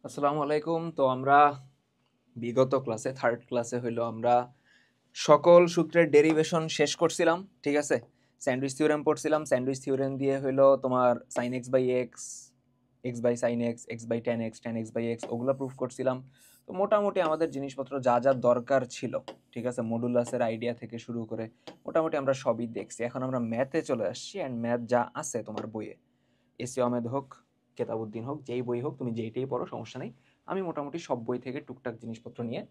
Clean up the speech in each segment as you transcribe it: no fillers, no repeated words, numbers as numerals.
আসসালামু আলাইকুম। তো আমরা বিগত ক্লাসে থার্ড ক্লাসে হইলো আমরা সকল সূত্রের ডেরিভেশন শেষ করছিলাম, ঠিক আছে। স্যান্ডউইচ থিওরেম পড়ছিলাম। স্যান্ডউইচ থিওরেম দিয়ে হইলো তোমার sine X by X, X by sine X, X by tan X, tan X by X ওগুলো প্রুফ করছিলাম। তো মোটামুটি আমাদের জিনিসপত্র যা যা দরকার ছিল, ঠিক আছে, মডুলাসের আইডিয়া থেকে শুরু করে মোটামুটি আমরা সবই দেখছি। এখন আমরা ম্যাথে চলে আসছি, অ্যান্ড ম্যাথ যা আছে তোমার বইয়ে, এসি আহমেদ হোক, কেতাবুদ্দিন হোক, যেই বই হোক, তুমি যেইটাই পড়ো সমস্যা নেই। আমি মোটামুটি সব বই থেকে টুকটাক জিনিসপত্র নিয়ে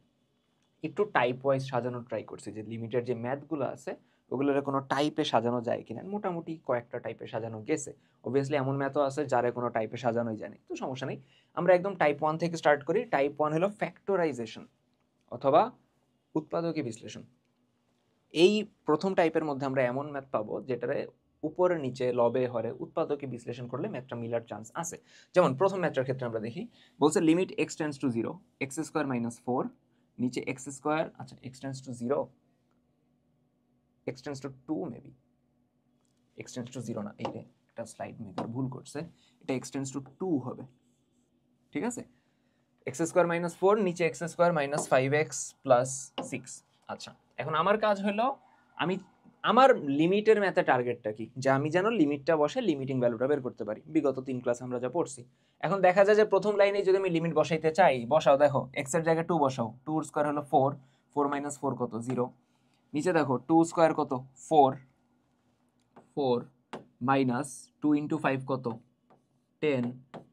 একটু টাইপ ওয়াইজ সাজানোর ট্রাই করছি, যে লিমিটের যে ম্যাথগুলো আছে ওগুলোর কোনো টাইপে সাজানো যায় কিনা। মোটামুটি কয়েকটা টাইপে সাজানো গেছে। অবভিয়াসলি এমন ম্যাথও আছে যারা কোনো টাইপে সাজানোই জানে, তো সমস্যা নেই। আমরা একদম টাইপ 1 থেকে স্টার্ট করি। টাইপ 1 হলো ফ্যাক্টরাইজেশন অথবা উৎপাদকী বিশ্লেষণ। এই প্রথম টাইপের মধ্যে আমরা এমন ম্যাথ পাবো যেটারে উপরে নিচে লবে হরে উৎপাদকে বিশ্লেষণ করলে ম্যাথটা মিলার চান্স আছে। যেমন প্রথম ম্যাথটার ক্ষেত্রে আমরা দেখি, বলছে limit x tends to 0, x square minus 4, নিচে এক্স স্কোয়ার, আচ্ছা x tends to 0, x tends to 2, maybe x tends to 0 না, এইটা একটা স্লাইড মেকার ভুল করছে, এটা এক্স টেন্স টু 2 হবে, ঠিক আছে। এক্স স্কোয়ার মাইনাস 4, নিচে x square minus 5x plus 6। আচ্ছা, এখন আমার কাজ হলো আমি আমার লিমিটের ম্যাথে টার্গেটটা কি, যে আমি যেন লিমিটটা বসে লিমিটিং ভ্যালুটা বের করতে পারি। বিগত 3 ক্লাস আমরা যা পড়ছি, এখন দেখা যায় যে প্রথম লাইনে যদি আমি লিমিট বসাইতে চাই, বসাও, দেখো এক্স এর জায়গায় 2 বসাও, 2 এর স্কোয়ার হলো 4, 4 মাইনাস 4 কত, 0। নিচে দেখো 2 স্কোয়ার কত, 4, 4 মাইনাস 2 ইন্টু 5 কত, 10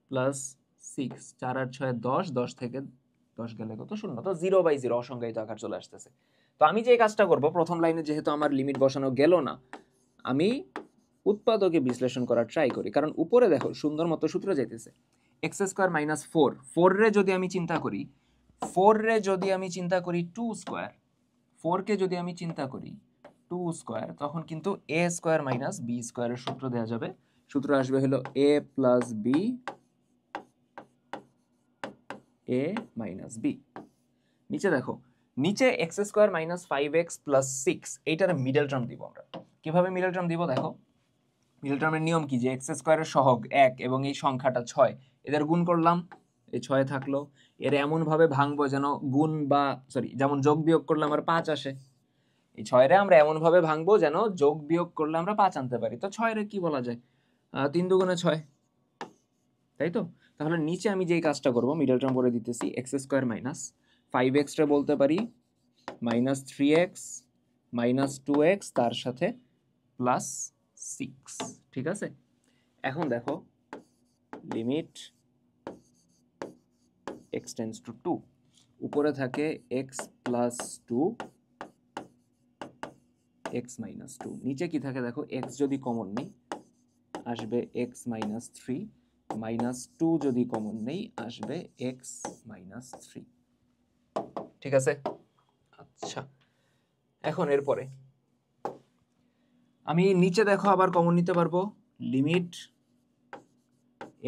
প্লাস 6, 4 আর 6 10, 10 থেকে 10 গেলে কত, 0। তো 0/0 অসংজ্ঞায়িত আকার চলে আসতেছে। তো আমি যে কাজটা করব, প্রথম লাইনে যেহেতু আমার লিমিট বসানো গেল না, আমি উৎপাদকে বিশ্লেষণ করার ট্রাই করি। কারণ উপরে দেখো সুন্দর মতো সূত্র যাইতেছে, এক্স স্কোয়ার মাইনাস 4, 4 রে যদি আমি চিন্তা করি, 4 রে যদি আমি চিন্তা করি 2 স্কোয়ার, 4 কে যদি আমি চিন্তা করি 2 স্কোয়ার, তখন কিন্তু এ স্কোয়ার মাইনাস বি স্কোয়ারের সূত্র দেওয়া যাবে। সূত্র আসবে হলো এ প্লাস বি, এ মাইনাস বি। নিচে দেখো, নিচে x square minus 5x plus 6, এইটার মিডল টার্ম দিব আমরা। কিভাবে মিডল টার্ম দিব দেখো, মিডল টার্মের নিয়ম কি, যে এক্স স্কোয়ারের সহগ 1 এবং এই সংখ্যাটা 6, এদের গুণ করলাম, এই 6 থাকলো। এর এমনভাবে ভাঙবো যেন গুণ বা সরি যেমন যোগ বিয়োগ করলে আমার 5 আসে। এই 6 রে আমরা এমনভাবে ভাঙবো যেন যোগ বিয়োগ করলে আমরা 5 আনতে পারি। তো 6 রে কি বলা যায়, 3 দুগুণে 6, তাই তো। তাহলে নিচে আমি যেই কাজটা করব, মিডল টার্ম করে দিতেছি, এক্স স্কোয়ার মাইনাস 5x টা বলতে পারি মাইনাস 3x মাইনাস 2x, তার সাথে প্লাস 6, ঠিক আছে। এখন দেখো লিমিট x টেন্স টু 2, উপরে থাকে x প্লাস 2, x মাইনাস 2, নিচে কি থাকে দেখো, x যদি কমন নেই আসবে x মাইনাস 3, মাইনাস 2 যদি কমন নেই আসবে x মাইনাস 3, ঠিক আছে। আচ্ছা, এখন এরপরে আমি নিচে দেখো আবার কমন নিতে পারবো, লিমিট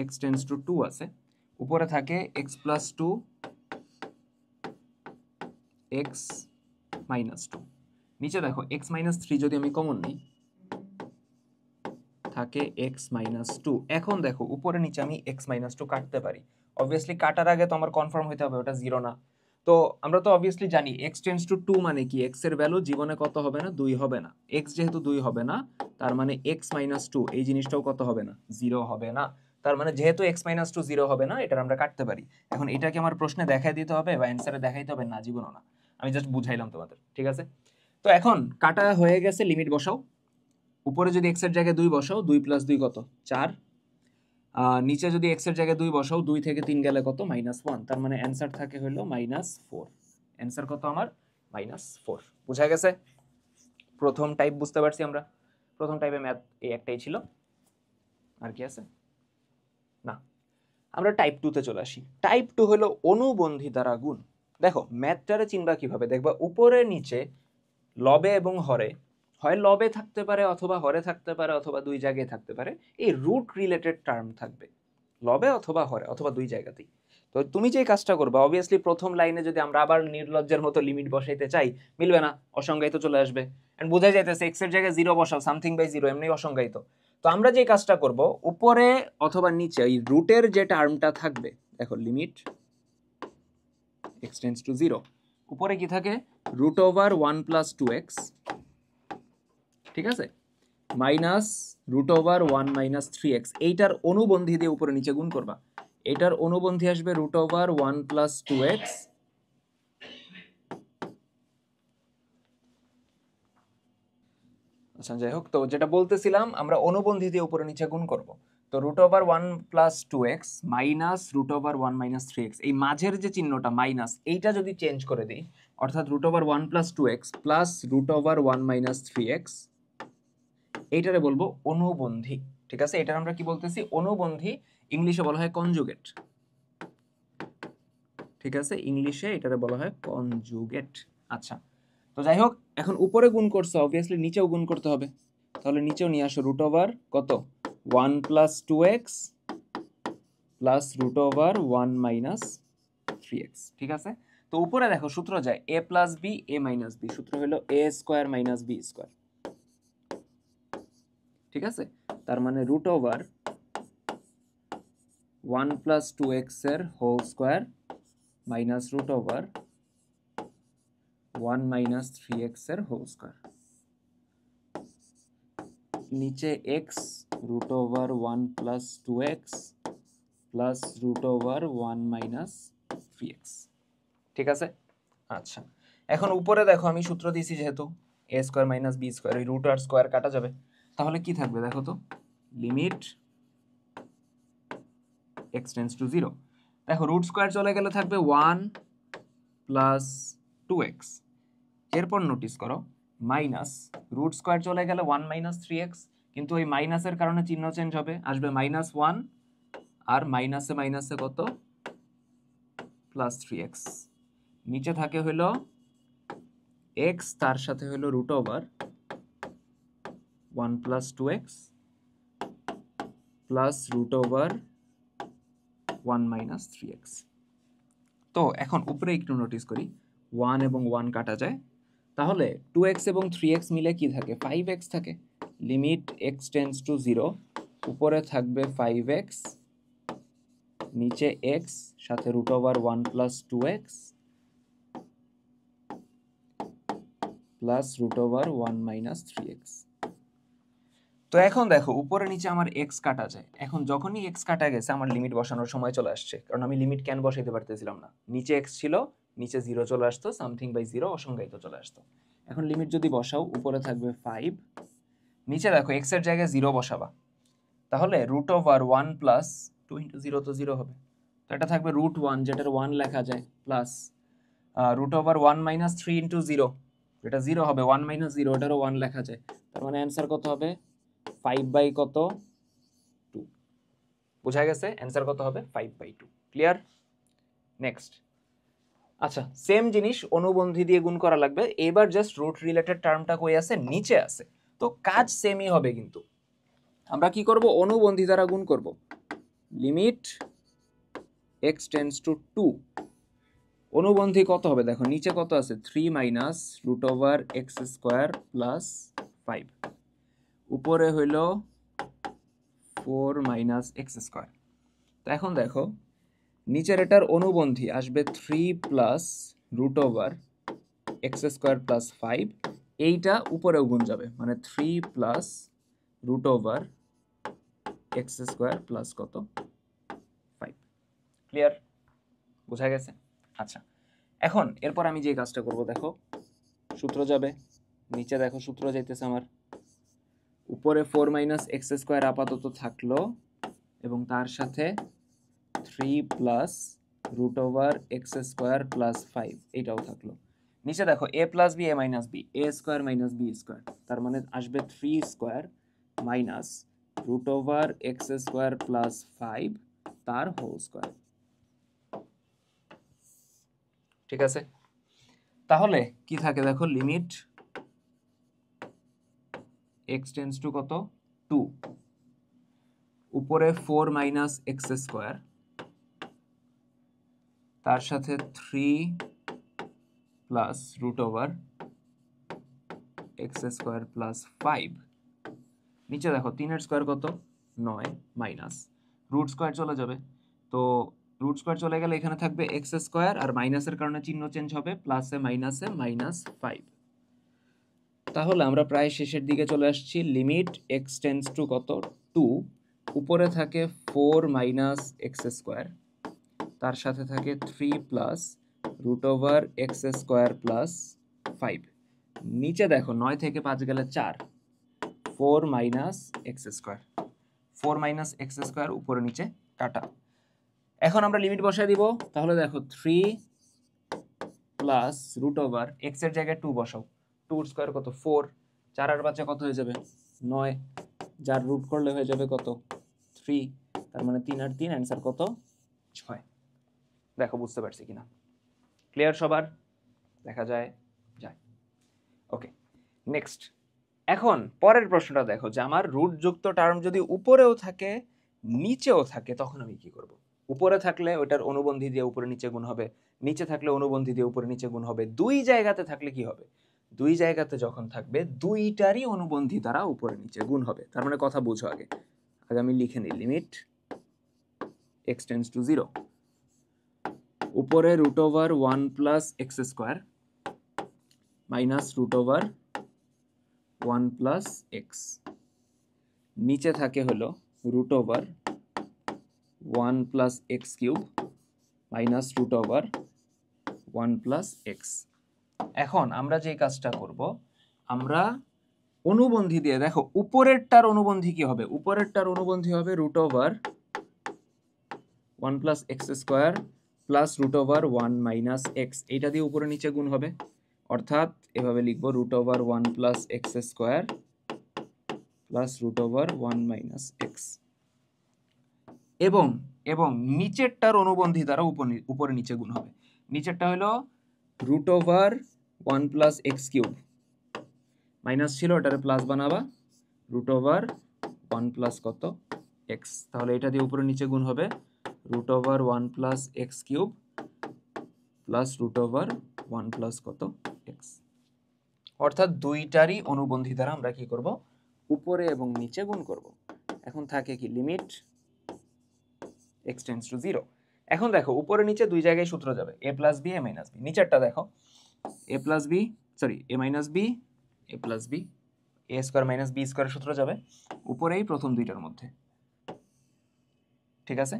x টেন্স টু 2 আছে, উপরে থাকে x প্লাস 2, x মাইনাস 2, নিচে দেখো x মাইনাস 3 যদি আমি কমন নিই থাকে x মাইনাস 2। এখন দেখো উপরে নিচে আমি x মাইনাস 2 কাটতে পারি। অবভিয়াসলি কাটার আগে তো আমার কনফার্ম হইতে হবে ওটা 0 না। তো আমরা তো অবভিয়াসলি জানি x টেন্স টু 2 মানে কি, x এর ভ্যালু জীবনে কত হবে না, 2 হবে না। x যেহেতু 2 হবে না, তার মানে x মাইনাস 2 এই জিনিসটাও কত হবে না, 0 হবে না। তার মানে যেহেতু x মাইনাস 2 0 হবে না, এটা আমরা কাটতে পারি। এখন এটাকে আমার প্রশ্নে দেখাই দিতে হবে বা অ্যান্সারে দেখাইতে হবে না, জীবনও না, আমি জাস্ট বুঝাইলাম তোমাদের, ঠিক আছে। তো এখন কাটা হয়ে গেছে, লিমিট বসাও। উপরে যদি x এর জায়গায় 2 বসাও, 2 প্লাস 2 কত, 4। নিচে যদি x এর জায়গায় 2 বসাও, 2 থেকে 3 গেলে কত, -1, তার মানে অ্যান্সার থাকে হলো -4। অ্যান্সার কত আমার, -4। বুঝা গেছে? প্রথম টাইপ বুঝতে পারছি আমরা। প্রথম টাইপে ম্যাথ এই একটাই ছিল, আর কি আছে না। আমরা টাইপ 2 তে চলে আসি। টাইপ 2 হলো অনুবন্ধী দ্বারা গুণ। দেখো ম্যাথটারে চিনবা কিভাবে, দেখবা উপরে নিচে লবে এবং হরে, হয় লবে থাকতে পারে অথবা হরে থাকতে পারে অথবা দুই জায়গায় থাকতে পারে, এই রুট রিলেটেড টার্ম থাকবে লবে অথবা হরে অথবা দুই জায়গাতেই। তো তুমি যে কাজটা করবা, অবভিয়াসলি প্রথম লাইনে যদি আমরা আবার নির্লজ্জের মতো লিমিট বসাইতে চাই, মিলবে না, অসংজ্ঞায়িত চলে আসবে। এন্ড বোঝা যাইতেছে এক্স এর জায়গায় 0 বসাও, সামথিং বাই 0 এমনি অসংজ্ঞায়িত। তো আমরা যে কাজটা করব, উপরে অথবা নিচে এই রুটের যে টার্মটা থাকবে, দেখো লিমিট x টেন্ডস টু 0। উপরে কি থাকে রুট ওভার 1 প্লাস 2x, ঠিক আছে, minus root over 1 minus 3x। এইটার অনুবন্ধী দিয়ে উপরে নিচে গুণ করবা, এটার অনুবন্ধী আসবে রুট ওভার 1 প্লাস 2x আচ্ছা যাই হোক, তো যেটা বলতেছিলাম আমরা অনুবন্ধী দিয়ে উপরে নিচে গুণ করব। তো root over 1 plus 2x minus root over 1 minus 3x, এই মাঝের যে চিহ্নটা মাইনাস, এইটা যদি চেঞ্জ করে দিই, অর্থাৎ root over 1 plus 2x plus root over 1 minus 3x, এইটারে বলবো অনুবন্ধী। ঠিক আছে, এটার আমরা কি বলতেছি অনুবন্ধী, ইংলিশে বলা হয় কনজুগেট। ঠিক আছে, ইংলিশে এটারে বলা হয় কনজুগেট। আচ্ছা, তো যাই হোক, এখন উপরে গুণ করছো, অবভিয়াসলি নিচেও গুণ করতে হবে। তাহলে নিচেও নিয়ে আসো রুট ওভার কত 1 plus 2x plus root over 1 minus 3x। ঠিক আছে, তো উপরে দেখো সূত্র যায় a plus B A minus B, সূত্র হলো a square minus B square. ঠিক আছে, তার মানে রুট ওভার 1 প্লাস 2x এর whole square minus root over 1 minus 3x এর হোল স্কোয়ার, নিচে x root over 1 plus 2x plus root over 1 minus 3x। ঠিক আছে, আচ্ছা এখন উপরে দেখো আমি সূত্র দিয়েছি, যেহেতু a square minus B square, এই রুট আর স্কোয়ার কাটা যাবে, তাহলে কি থাকবে দেখো তো, লিমিট x টেন্ডস টু 0। দেখো রুট স্কোয়ার চলে গেলে থাকবে 1 প্লাস 2x, এরপর নোটিস করো মাইনাস রুট স্কোয়ার চলে গেলে 1 মাইনাস 3x, কিন্তু ওই মাইনাসের কারণে চিহ্ন চেঞ্জ হবে, আসবে মাইনাস 1 আর মাইনাসে মাইনাসে কত প্লাস 3x, নিচে থাকে হলো x, তার সাথে হলো root over 1 plus 2x plus root over 1 minus 3x। তো এখন উপরে একটু নোটিস করি 1 এবং 1 কাটা যায়, তাহলে 2x এবং 3x মিলে কি থাকে 5x থাকে। লিমিট x টেন্ডস টু 0, উপরে থাকবে 5x, নিচে x সাথে root over 1 plus 2x plus root over 1 minus 3x। তো এখন দেখো উপরে নিচে আমার x কাটা যায়, এখন যখনই x কাটা গেছে আমার লিমিট বসানোর সময় চলে আসছে, কারণ আমি লিমিট ক্যান বসাইতে পারতেছিলাম না, নিচে x ছিল, নিচে 0 চলে আসতো, সামথিং বাই 0 অসংজ্ঞায়িত চলে আসতো। এখন লিমিট যদি বসাও, উপরে থাকবে 5, নিচে দেখো x এর জায়গায় 0 বসাবা, তাহলে রুট ওভার 1 প্লাস 2 ইন্টু 0 তো 0 হবে, তো এটা থাকবে রুট 1, যেটার 1 লেখা যায়, plus root over 1 minus 3 into 0, এটা 0 হবে, 1 মাইনাস 0 এটারও 1 লেখা যায়, তার মানে অ্যান্সার কত হবে 5 বাই কত 2। বোঝা গেছে অ্যান্সার কত হবে 5 বাই 2। ক্লিয়ার? নেক্সট, আচ্ছা সেম জিনিস অনুবন্ধী দিয়ে গুণ করা লাগবে, এবার জাস্ট রুট রিলেটেড টার্মটা কই আছে, নিচে আছে, তো কাজ সেমই হবে, কিন্তু আমরা কি করব অনুবন্ধী দ্বারা গুণ করব। লিমিট x টেন্ডস টু 2, অনুবন্ধী কত হবে দেখো, নিচে কত আছে 3 minus root over x square plus 5, উপরে হইল 4 মাইনাস x স্কোয়ার। তো এখন দেখো নিচের এটার অনুবন্ধী আসবে 3 plus root over x square plus 5, এইটা উপরেও গুণ যাবে, মানে 3 plus root over x square plus কত 5। ক্লিয়ার? বোঝা গেছে? আচ্ছা এখন এরপর আমি যে কাজটা করব, দেখো সূত্র যাবে, নিচে দেখো সূত্র যাইতেছে আমার, উপরে 4 মাইনাস এক্স স্কোয়ার আপাতত থাকলো, এবং তার সাথে 3 plus root over X square plus 5 এটাও থাকলো, নিচে দেখো a plus B A minus B, A square minus B square, তার মানে আসবে 3 square minus root over X square plus 5 তার হোল স্কোয়ার। ঠিক আছে, তাহলে কি থাকে দেখো, লিমিট x টেন্ডস টু কত 2, উপরে 4 মাইনাস এক্স স্কোয়ার, তার সাথে 3 plus root over X square plus 5, নিচে দেখো 3 এর স্কোয়ার কত 9 মাইনাস রুট স্কোয়ার চলে যাবে, তো রুট স্কোয়ার চলে গেলে এখানে থাকবে এক্স স্কোয়ার, আর মাইনাসের কারণে চিহ্ন চেঞ্জ হবে, প্লাসে মাইনাসে -5। তাহলে আমরা প্রায় শেষের দিকে চলে আসছি। লিমিট এক্স টেন্ডস টু কত 2, উপরে থাকে 4 মাইনাস এক্স স্কোয়ার, তার সাথে থাকে 3 plus root over X square plus 5। নিচে দেখো 9 থেকে 5 গেলে 4, 4 minus X square, 4 minus X square উপরে নিচে কাটা। এখন আমরা লিমিট বসাই দিব। তাহলে দেখো 3 প্লাস রুট ওভার এক্স এর জায়গায় 2 বসাও, 2 স্কোয়ার কত 4, 4 আর 5 কত হয়ে যাবে 9, যার রুট করলে হয়ে যাবে কত 3, তার মানে 3 আর 3 অ্যান্সার কত 6। দেখো বুঝতে পারছি কিনা, ক্লিয়ার সবার? দেখা যায় যায়। ওকে, নেক্সট। এখন পরের প্রশ্নটা দেখো যে আমার রুট যুক্ত টার্ম যদি উপরেও থাকে নিচেও থাকে তখন আমি কি করব? উপরে থাকলে ওটার অনুবন্ধী দিয়ে উপরে নিচে গুণ হবে, নিচে থাকলে অনুবন্ধী দিয়ে উপরে নিচে গুণ হবে। দুই জায়গাতে থাকলে কি হবে? দুই জায়গাতে যখন থাকবে দুইটারই অনুবন্ধী দ্বারা উপরে নিচে গুণ হবে। তার মানে কথা বুঝো আগে আমি লিখে নিই লিমিট এক্স টেন্ডস টু 0, উপরে root over 1 plus x square minus root over 1 plus x, নিচে থাকে হলো root over 1 plus x cube minus root over 1 plus X. এখন আমরা যে কাজটা করব, আমরা অনুবন্ধী দিয়ে দেখো উপরেরটার অনুবন্ধী কি হবে? উপরেরটার অনুবন্ধী হবে root over 1 plus x square plus root over 1 minus X, এইটা দিয়ে উপরে নিচে গুণ হবে। অর্থাৎ এভাবে লিখবো root over 1 plus x square plus root over 1 minus X, এবং এবং নিচেরটার অনুবন্ধী দ্বারা উপরে নিচে গুণ হবে। নিচেরটা হলো root over 1 plus x cube, minus ছিল ওটারে প্লাস বানাবা, রুট ওভার 1 প্লাস কত এক্স, তাহলে এটা দিয়ে উপরে নিচে গুণ হবে root over 1 plus x cube plus root over 1 plus কত এক্স। অর্থাৎ দুইটারই অনুবন্ধী দ্বারা আমরা কি করব? উপরে এবং নিচে গুণ করব। এখন থাকে কি লিমিট এক্স টেন্ডস টু 0। এখন দেখো উপরে নিচে দুই জায়গায় সূত্র যাবে, a plus B, a minus B. নিচেরটা দেখো a plus B, sorry a minus B, a plus B, a square minus B square সূত্র যাবে উপরেই প্রথম দুইটার মধ্যে, ঠিক আছে?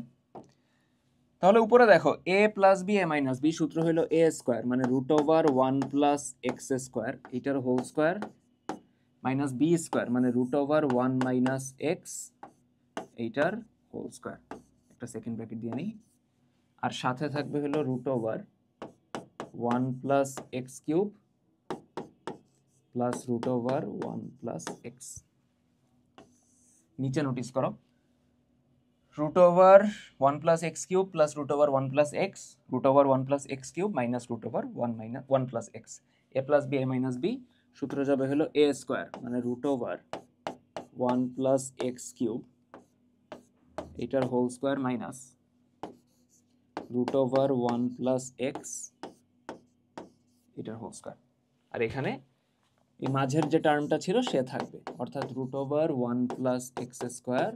তাহলে উপরে দেখো a plus B, a minus B, সূত্র হলো a স্কোয়ার মানে root over 1 plus x square এটার whole square minus B square মানে রুট ওভার 1 মাইনাস এক্স এইটার হোল স্কোয়ার। একটা সেকেন্ড ব্র্যাকেট দিয়ে নিই, আর সাথে থাকবে হলো root over 1 plus x cube plus root over 1 plus x. নিচে নোটিস করো root over 1 plus x cube plus root over 1 plus x, root over 1 plus x cube minus root over 1 plus x. A plus B, A minus B, সূত্র যাবে হলো a square মানে root over 1 plus x cube এটার whole square minus root over 1 plus x এটার whole square. আর এখানে এই মাঝের যে টার্মটা ছিল সে থাকবে, অর্থাৎ root over 1 plus x square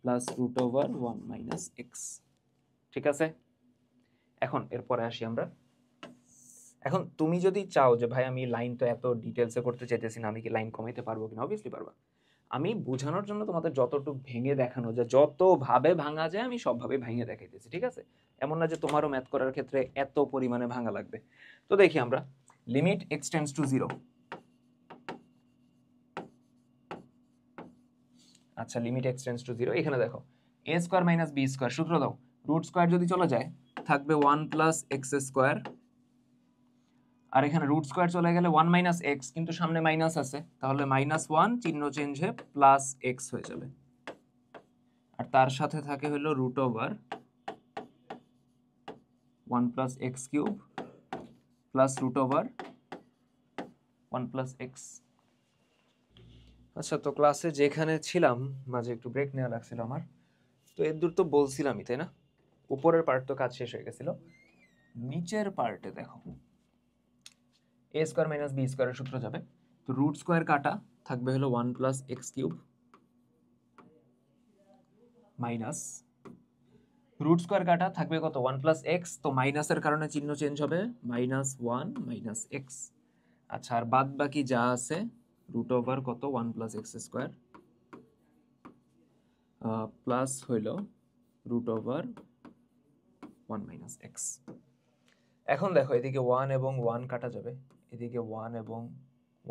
plus root over 1 minus x. ঠিক আছে? এখন এরপরে আসি আমরা। এখন তুমি যদি চাও যে ভাই আমি লাইন তো এত ডিটেলসে করতে চাইতেছি না, আমি কি লাইন কমাইতে পারবো কিনা? অবভিয়াসলি পারবা। আমি বোঝানোর জন্য তোমাদের যতটুকু ভেঙে দেখানো যায়, যতভাবে ভাঙা যায় আমি সবভাবে ভেঙে দেখাইতেছি, ঠিক আছে? এমন না যে তোমারও ম্যাথ করার ক্ষেত্রে এত পরিমাণে ভাঙা লাগবে। তো দেখি আমরা লিমিট এক্স টেন্ডস টু 0। আচ্ছা, লিমিট এক্স টেন্ডস টু 0, এখানে দেখো এ স্কোয়ার মাইনাস বি স্কোয়ার, সূত্র দাও। রুট স্কোয়ার যদি চলে যায় থাকবে 1 প্লাস এক্স স্কোয়ার, আর এখানে রুট স্কোয়ার চলে গেলে 1 মাইনাস এক্স, কিন্তু সামনে মাইনাস আছে, তাহলে -1 চিহ্ন চেঞ্জ হয়ে প্লাস এক্স হয়ে যাবে। আর তার সাথে থাকে হলো root over 1 plus x cube plus root over 1 plus X. আচ্ছা, তো ক্লাসে যেখানে ছিলাম মাঝে একটু ব্রেক নেওয়া লাগছিল আমার, তো এর দূর তো বলছিলামই, তাই না? উপরের পার্ট তো কাজ শেষ হয়ে গেছিল, নিচের পার্টে দেখো এ স্কোয়ার মাইনাস বি স্কোয়ারের সূত্র যাবে। তো রুট স্কোয়ার কাটা থাকবে হলো 1 plus x cube minus root square কাটা থাকবে কত 1 প্লাস এক্স, তো মাইনাসের কারণে চিহ্ন চেঞ্জ হবে, -1 মাইনাস এক্স। আচ্ছা, আর বাদ বাকি যা আছে রুট ওভার কত 1 প্লাস এক্স স্কোয়ার প্লাস হইল রুট ওভার 1 মাইনাস এক্স। এখন দেখো এদিকে 1 এবং 1 কাটা যাবে, এদিকে 1 এবং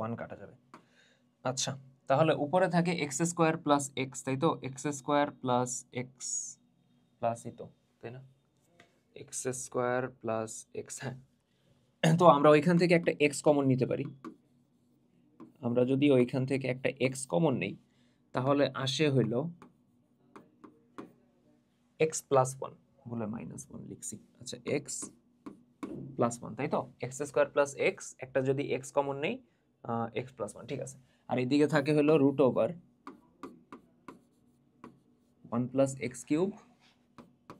1 কাটা যাবে। আচ্ছা, তাহলে উপরে থাকে এক্স স্কোয়ার প্লাস এক্স, তাই তো? এক্স স্কোয়ার প্লাস এক্স প্লাসই তো, তাই না? X square plus x. হ্যাঁ, তো আমরা ওইখান থেকে একটা এক্স কমন নিতে পারি। আমরা যদি ওইখান থেকে একটা এক্স কমন নেই তাহলে আসে হইল এক্স প্লাস 1, বলে -1 লিখছি। আচ্ছা, এক্স প্লাস 1, তাই তো? এক্স স্কোয়ার প্লাস এক্স, একটা যদি এক্স কমন নেই এক্স প্লাস 1, ঠিক আছে। আর এদিকে থাকে হলো root over 1 plus x cube,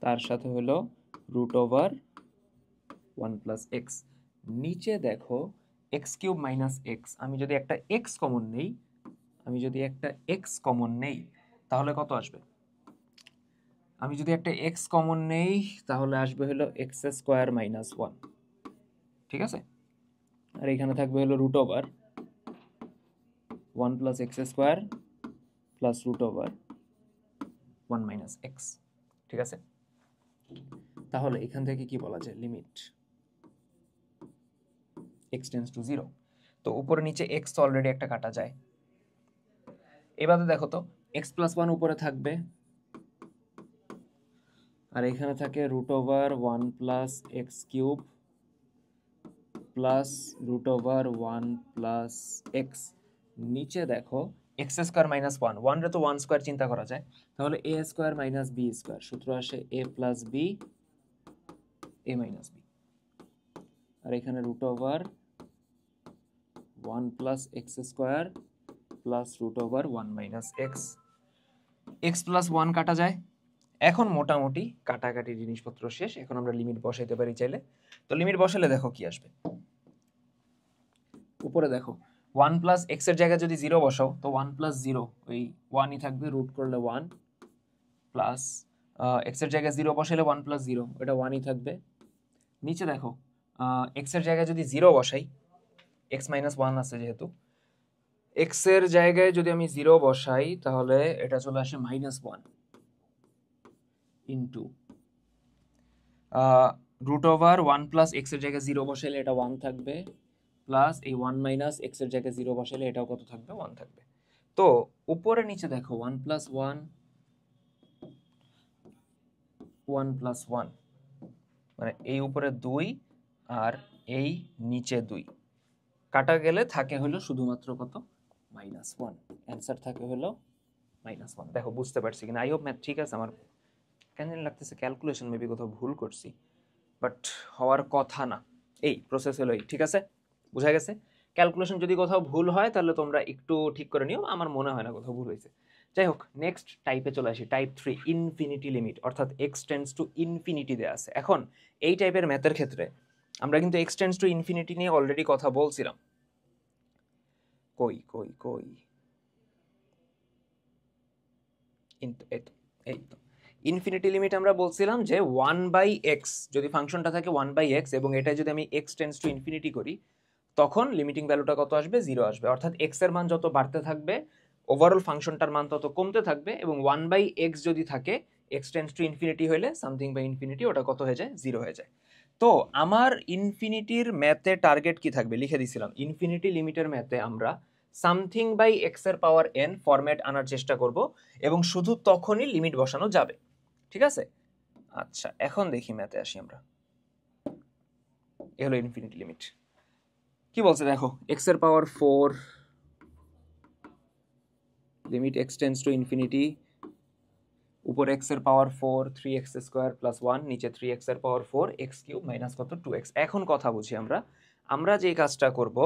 তার সাথে হলো রুট ওভার 1 প্লাস এক্স। নিচে দেখো এক্স কিউব মাইনাস এক্স, আমি যদি একটা এক্স কমন নেই তাহলে কত আসবে? আমি যদি একটা এক্স কমন নেই তাহলে আসবে হলো এক্স স্কোয়ার মাইনাস 1, ঠিক আছে। আর এখানে থাকবে হলো root over 1 plus x square plus root over 1 minus x, ঠিক আছে। তাহলে এখান থেকে কি বলা যায়? Limit x tends to 0। তো উপরে নিচে x তো অলরেডি একটা কাটা যায়। এবারে দেখো তো x প্লাস 1 উপরে থাকবে, আর এখানে থাকে root over 1 plus x cube plus root over 1 plus x. নিচে দেখো এক্স স্কোয়ার মাইনাস 1, 1 রে তো 1 স্কোয়ার চিন্তা করা যায়, তাহলে A square minus B square, সূত্র আসে A plus B A minus B. আর এখানে root over 1 plus x square plus root over 1 minus X. X plus 1 কাটা যায়। এখন মোটামুটি কাটাকাটি জিনিসপত্র শেষ, এখন আমরা লিমিট বসাইতে পারি চাইলে। তো লিমিট বসালে দেখো কি আসবে। উপরে দেখো 1 প্লাস এক্স এর জায়গায় যদি 0 বসাও তো 1 প্লাস 0 ওই 1ই থাকবে, রুট করলে 1 প্লাস এক্স এর জায়গায় 0 বসাইলে 1 প্লাস 0 এটা 1ই থাকবে। নিচে দেখো এক্স এর জায়গায় যদি 0 বসাই, এক্স মাইনাস 1 আছে যেহেতু, এক্স এর জায়গায় যদি আমি 0 বসাই তাহলে এটা চলে আসে -1 into root over 1 plus X এর জায়গায় 0 বসাইলে এটা 1 থাকবে, প্লাস এই 1 মাইনাস এক্স এর জায়গায় 0 বসাইলে এটাও কত থাকবে? 1 থাকবে। তো উপরে নিচে দেখো 1 প্লাস 1 1 প্লাস 1, মানে এই উপরে 2 আর এই নিচে 2 কাটা গেলে থাকে হলো শুধুমাত্র কত? -1। অ্যান্সার থাকে হলো -1। দেখো বুঝতে পারছি কিনা? আই হোপ ম্যাথ ঠিক আছে। আমার কেন জানি লাগতেছে ক্যালকুলেশন মেবি কোথাও ভুল করছি, বাট হওয়ার কথা না। এই প্রসেস হলো এই, ঠিক আছে, বুঝা গেছে। ক্যালকুলেশন যদি কোথাও ভুল হয় তাহলে তোমরা একটু ঠিক করে নিও, আমার মনে হয় না কোথাও ভুল হয়েছে। যাই হোক, নেক্সট টাইপে চলে আসি। টাইপ 3 ইনফিনিটি লিমিট, অর্থাৎ এক্স টেন্ডস টু ইনফিনিটি দেয়া আছে। এখন এই টাইপের ম্যাথের ক্ষেত্রে আমরা কিন্তু এক্স টেন্ডস টু ইনফিনিটি নিয়ে অলরেডি কথা বলছিলাম। কই কই কই এই তো ইনফিনিটি লিমিট আমরা বলছিলাম যে 1/x, যদি ফাংশনটা থাকে 1/x এবং এটা যদি আমি x টেন্ডস টু ইনফিনিটি করি তখন লিমিটিং ভ্যালুটা কত আসবে? 0 আসবে। অর্থাৎ x এর মান যত বাড়তে থাকবে ওভারঅল ফাংশনটার মান তত কমতে থাকবে, এবং 1/x যদি থাকে x টেন্ডস টু ইনফিনিটি হলে সামথিং বাই ইনফিনিটি ওটা কত হয়ে যায়? 0 হয়ে যায়। তো আমার ইনফিনিটির ম্যাথে টার্গেট কি থাকবে লিখে দিছিলাম। ইনফিনিটি লিমিটের ম্যাথে আমরা সামথিং বাই এক্স এর পাওয়ার n ফরম্যাট আনার চেষ্টা করব, এবং শুধু তখনই লিমিট বসানো যাবে, ঠিক আছে। আচ্ছা, এখন দেখি ম্যাথে আসি আমরা। এ হলো ইনফিনিটি লিমিট। কি বলছে দেখো, x এর power 4 limit x tends to infinity, উপর x এর পাওয়ার 4 3x স্কয়ার প্লাস 1, নিচে 3x এর পাওয়ার 4 x কিউব মাইনাস কত? 2x। এখন কথা বুঝি আমরা যে কাজটা করব,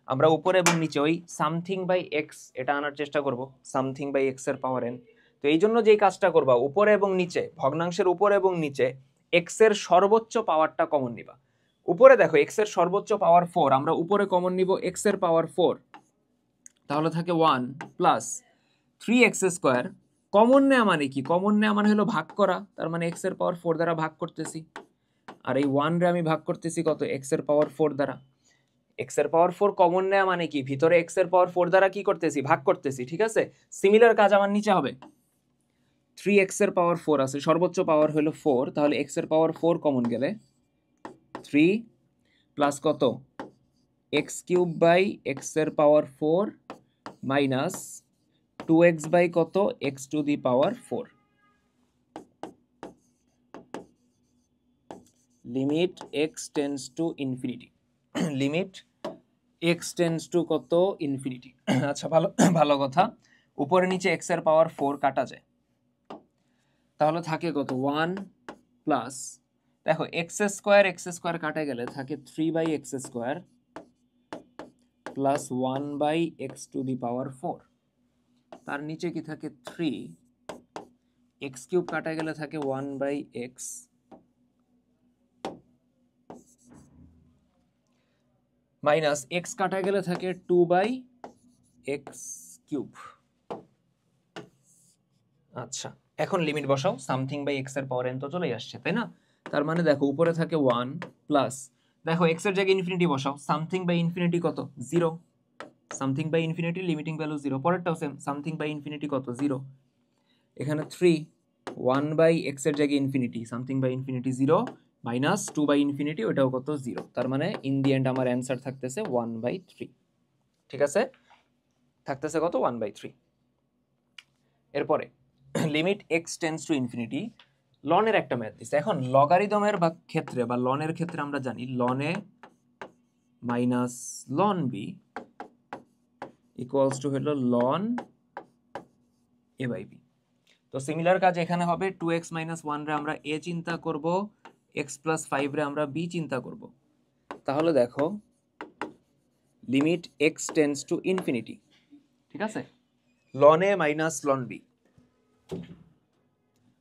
আমরা উপরে এবং নিচে ওই সামথিং বাই x এটা আনার চেষ্টা করব, সামথিং বাই x এর পাওয়ার n। তো এই জন্য যেই কাজটা করবা, উপরে এবং নিচে ভগ্নাংশের উপরে এবং নিচে x এর সর্বোচ্চ পাওয়ারটা কমন নিবা। উপরে দেখো x এর সর্বোচ্চ পাওয়ার 4, আমরা উপরে কমন নিব x এর পাওয়ার 4, তাহলে থাকে 1 প্লাস 3x স্কয়ার কমন নেওয়া মানে কি? কমন নেওয়া মানে হলো ভাগ করা, তার মানে x এর পাওয়ার 4 দ্বারা ভাগ করতেছি, আর এই 1 রে আমি ভাগ করতেছি কত? x এর পাওয়ার 4 দ্বারা। x এর পাওয়ার 4 কমন নেওয়া মানে কি? ভিতরে x এর পাওয়ার 4 দ্বারা কি করতেছি? ভাগ করতেছি, ঠিক আছে? সিমিলার কাজ আমার নিচে হবে। 3x এর পাওয়ার 4 আছে, সর্বোচ্চ পাওয়ার হলো 4, তাহলে x এর পাওয়ার 4 কমন গেলে 3 প্লাস কত? x কিউব বাই x এর পাওয়ার 4 মাইনাস 2x বাই কত? x to the power 4। Limit x tends to infinity. Limit x tends two কত? ইনফিনিটি। আচ্ছা, ভালো ভালো কথা, উপরে নিচে x এর পাওয়ার 4 কাটা যায়, তাহলে থাকে কত? 1 প্লাস, দেখো x স্কয়ার কাটা গেলে থাকে 3 by x square plus 1 by x to the power 4, তার নিচে কি থাকে? 3, x কিউব কাটা গেলে থাকে 1 বাই x মাইনাস x কাটা গেলে থাকে 2 বাই x কিউব। আচ্ছা, এখন লিমিট বসাও, সামথিং বাই x এর পাওয়ার n তো চলেই আসছে, তাই না? তার মানে দেখো উপরে থাকে 1 প্লাস, দেখো x এর জায়গায় ইনফিনিটি বসাও, সামথিং বাই ইনফিনিটি কত? 0। Something by infinity limiting value 0, পরেরটাও সেম, সামথিং বাই ইনফিনিটি কত? 0। এখানে 3, 1 বাই x এর জায়গায় infinity, something by infinity 0 minus 2 by infinity, ওটাও কত? 0। তার মানে ইন দি এন্ড আমার অ্যান্সার থাকতেছে 1 বাই 3, ঠিক আছে? থাকতেছে কত? 1 বাই 3। এরপরে limit x tends to infinity, লনের একটা ম্যাথ দিছে। এখন লগারিদমের ক্ষেত্রে বা লনের ক্ষেত্রে আমরা জানি ln A minus ln B equals to হলো লন এ বাই বি। তো সিমিলার কাজ এখানে হবে, 2x মাইনাস 1 রে আমরা a চিন্তা করব, x প্লাস 5 রে আমরা b চিন্তা করব। তাহলে দেখো limit x tends to infinity, ঠিক আছে? Loan A minus ln B.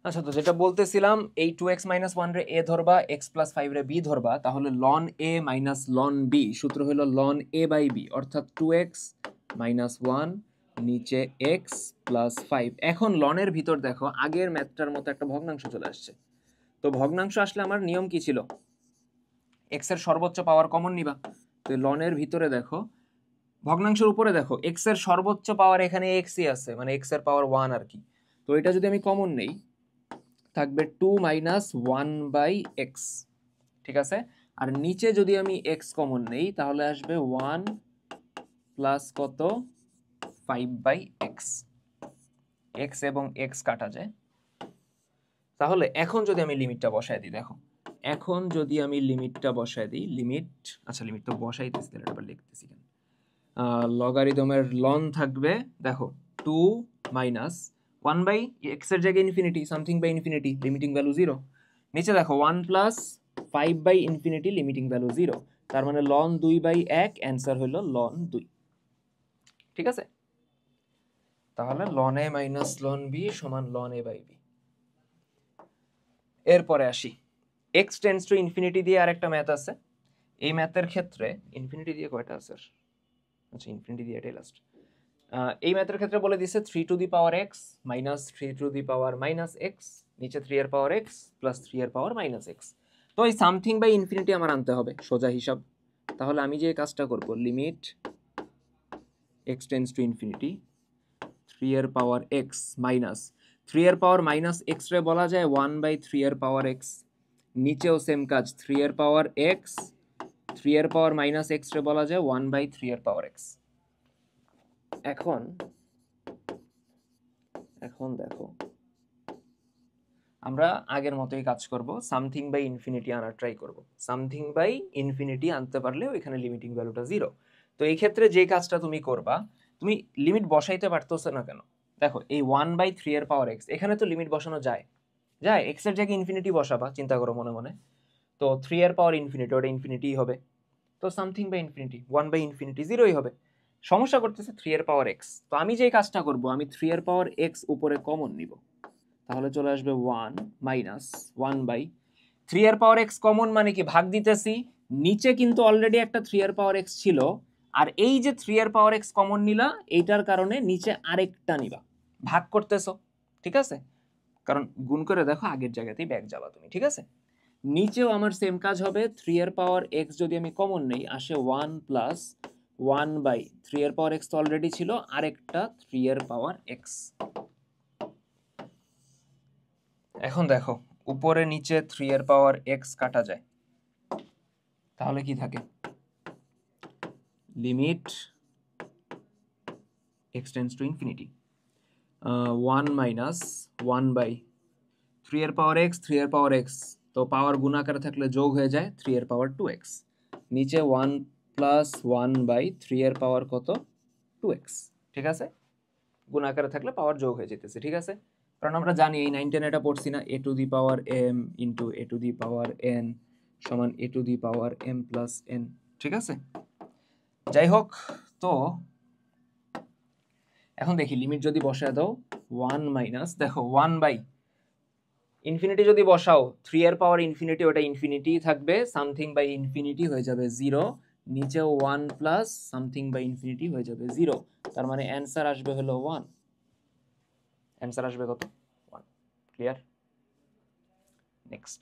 আচ্ছা, তো যেটা বলতেছিলাম, এই 2x মাইনাস 1 রে a ধরবা, x প্লাস 5 রে b ধরবা, তাহলে ln a minus ln b সূত্র হলো লন a বাই b, অর্থাৎ 2x মাইনাস 1 নিচে x প্লাস 5। এখন লনের ভিতর দেখো আগের ম্যাথটার মতো একটা ভগ্নাংশ চলে আসছে। তো ভগ্নাংশ আসলে আমার নিয়ম কি ছিল? x এর সর্বোচ্চ পাওয়ার কমন নিবা। তো লনের ভিতরে দেখো ভগ্নাংশের উপরে দেখো x এর সর্বোচ্চ পাওয়ার এখানে x ই আছে, মানে x এর পাওয়ার 1 আর কি। তো এটা যদি আমি কমন নেই থাকবে 2 মাইনাস 1 বাই এক্স, ঠিক আছে? আর নিচে যদি আমি x কমন নেই তাহলে আসবে 1 প্লাস কত? 5 বাই এক্স। x এবং x কাটা যায়। তাহলে এখন যদি আমি লিমিটটা বসায় দিই, দেখো এখন যদি আমি লিমিটটা বসায় দিই, লিমিট, আচ্ছা লিমিট তো বসাইতেছি, তাহলে আবার লিখতেছি কেন? লগারিদমের লন থাকবে, দেখো 2 মাইনাস 1 বাই x এর জায়গায় infinity, something by infinity, limiting value 0। নিচে দেখো 1 plus 5 by infinity, limiting value 0। তার মানে লন 2 বাই 1, অ্যান্সার হলো লন 2, ঠিক আছে? তাহলে ln a minus ln b সমান লন a বাই b। এরপরে আসি x টেন্ডস টু ইনফিনিটি দিয়ে আরেকটা ম্যাথ আছে। এই ম্যাথের ক্ষেত্রে ইনফিনিটি দিয়ে কয়টা আছে? আচ্ছা, ইনফিনিটি দিয়ে এটাই লাস্ট। এই ম্যাথের ক্ষেত্রে বলে দিছে 3 two the power x minus 3 two the power minus x, নিচে 3 এর পাওয়ার x প্লাস 3 এর পাওয়ার মাইনাস x। তো এই সামথিং বাই ইনফিনিটি আমার আনতে হবে, সোজা হিসাব। তাহলে আমি যে কাজটা করব, limit x tends to infinity 3 এর পাওয়ার x মাইনাস 3 এর পাওয়ার মাইনাস x রে বলা যায় 1 বাই 3 এর পাওয়ার x, নিচেও সেম কাজ, 3 এর পাওয়ার x 3 এর পাওয়ার মাইনাস x রে বলা যায় 1 বাই 3 এর পাওয়ার x। এখন দেখো আমরা আগের মতোই কাজ করব, সামথিং বাই ইনফিনিটি আনার ট্রাই করব। সামথিং বাই ইনফিনিটি আনতে পারলে ওইখানে লিমিটিং ভ্যালুটা 0। তো এই ক্ষেত্রে যে কাজটা তুমি করবা, তুমি লিমিট বসাইতে পারতেছো না কেন? দেখো এই 1 বাই 3 এর পাওয়ার x, এখানে তো লিমিট বসানো যায়, x এর জায়গায় ইনফিনিটি বসাবা, চিন্তা করো মনে মনে। তো 3 এর পাওয়ার ইনফিনিটি, ওটা ইনফিনিটিই হবে। তো something by infinity 1 by infinity 0ই হবে। সমস্যা করতেছে 3 এর পাওয়ার x। তো আমি যে কাজটা করব, আমি 3 এর পাওয়ার x উপরে কমন নিব, তাহলে চলে আসবে 1 মাইনাস 1 বাই 3 এর পাওয়ার x কমন মানে কি? ভাগ দিতেছি, নিচে কিন্তু অলরেডি একটা 3 এর পাওয়ার x ছিল, আর এই যে 3 এর পাওয়ার x কমন নিলা, এইটার কারণে নিচে আরেকটা নিবা, ভাগ করতেছো। ঠিক আছে, কারণ গুণ করে দেখো আগের জায়গাতেই ব্যাক যাবা তুমি, ঠিক আছে। নিচেও আমার সেম কাজ হবে, 3 এর পাওয়ার এক্স যদি আমি কমন নেই আসে 1 প্লাস 1 বাই 3 এর পাওয়ার এক্স তো অলরেডি ছিল, আরেকটা 3 এর পাওয়ার এক্স। এখন দেখো উপরে নিচে 3 এর পাওয়ার এক্স কাটা যায়, তাহলে কি থাকে, limit x tends to infinity 1 minus 1 by 3 এর পাওয়ার এক্স, 3 এর পাওয়ার এক্স তো পাওয়ার গুণাকারে থাকলে যোগ হয়ে যায় 3 এর পাওয়ার 2x, নিচে 1 প্লাস 1 বাই 3 এর পাওয়ার কত 2x, ঠিক আছে, গুণাকারে থাকলে পাওয়ার যোগ হয়ে যেতেছে, ঠিক আছে। কারণ আমরা জানি এই 9 10 এটা পড়ছি না, a two the power m into a two the power n সমান a two the power m plus n, ঠিক আছে। যাই হোক, তো এখন দেখি লিমিট যদি বসায় দাও 1 মাইনাস, দেখো 1 বাই ইনফিনিটি যদি বসাও 3 এর পাওয়ার ইনফিনিটি ওটা ইনফিনিটি থাকবে, সামথিং বাই ইনফিনিটি হয়ে যাবে 0, নিচেও 1 প্লাস সামথিং বাই ইনফিনিটি হয়ে যাবে 0, তার মানে অ্যান্সার আসবে হলো 1, অ্যান্সার আসবে কত 1, ক্লিয়ার। নেক্সট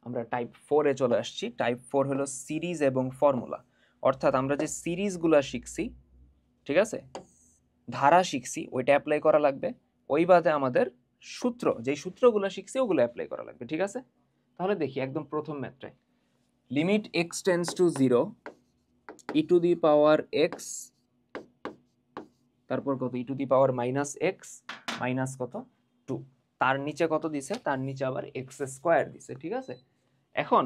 আমরা টাইপ 4 এ চলে আসছি। টাইপ 4 হলো সিরিজ এবং ফর্মুলা, অর্থাৎ আমরা যে সিরিজগুলো শিখছি, ঠিক আছে, ধারা শিখছি ওইটা অ্যাপ্লাই করা লাগবে, ওই বাদে আমাদের সূত্র যেই সূত্রগুলো শিখছি ওগুলো অ্যাপ্লাই করা লাগবে, ঠিক আছে। তাহলে দেখি একদম প্রথম ম্যাথটায়, limit x tends to 0 e to the power x, তারপর কত e to the power minus x minus কত 2, তার নিচে কত দিছে, তার নিচে আবার এক্স স্কোয়ার দিছে, ঠিক আছে। এখন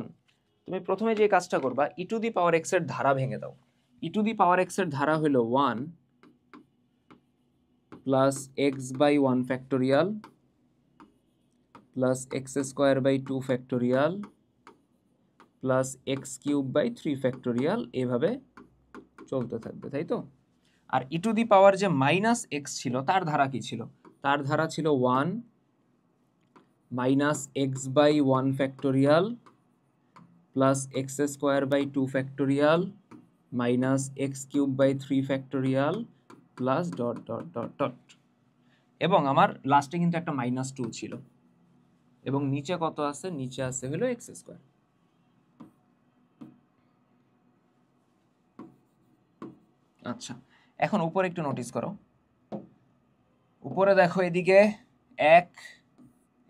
তুমি প্রথমে যে কাজটা করবা, ই টু দি পাওয়ার এক্স এর ধারা ভেঙে দাও। ই টু দি পাওয়ার এক্স এর ধারা হলো 1 plus X by 1 factorial plus x square by 2 factorial plus x cube by 3 factorial, এভাবে চলতে থাকবে, তাই তো। আর ই টু দি পাওয়ার যে মাইনাস এক্স ছিল তার ধারা কি ছিল, তার ধারা ছিল 1 minus X by 1 factorial plus x square by 2 factorial minus x cube by 3 factorial plus dot dot dot dot, এবং আমার লাস্টে কিন্তু একটা মাইনাস 2 ছিল, এবং নিচে কত আছে, নিচে আছে হলো এক্স স্কোয়ার। আচ্ছা, এখন উপরে একটু নোটিস করো, উপরে দেখো এদিকে 1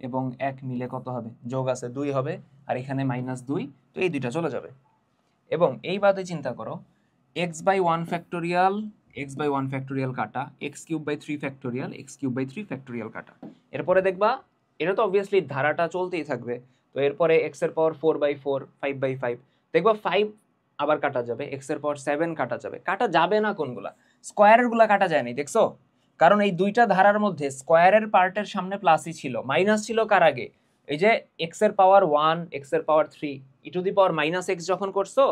এবং 1 মিলে কত হবে, যোগ আছে 2 হবে, আর এখানে মাইনাস 2, তো এই দুইটা চলে যাবে। এবং এই বাদে চিন্তা করো, x by 1 factorial, x by 1 factorial কাটা, x cube by 3 factorial, x cube by 3 factorial কাটা, এরপরে দেখবা এটা তো অবভিয়াসলি ধারাটা চলতেই থাকবে, তো এরপরে এক্স এর পাওয়ার 4 বাই 4, 5 বাই 5, দেখবা 5 আবার কাটা যাবে, এক্স এর পাওয়ার 7 কাটা যাবে, কাটা যাবে না কোনগুলা, স্কোয়ারের গুলা কাটা যায়নি, দেখছো, কারণ এই দুইটা ধারার মধ্যে স্কোয়ারের পার্টের সামনে প্লাসই ছিল, মাইনাস ছিল কার আগে, এই যে এক্স এর পাওয়ার 1 এক্স এর power 3 e to the power minus x যখন করছো,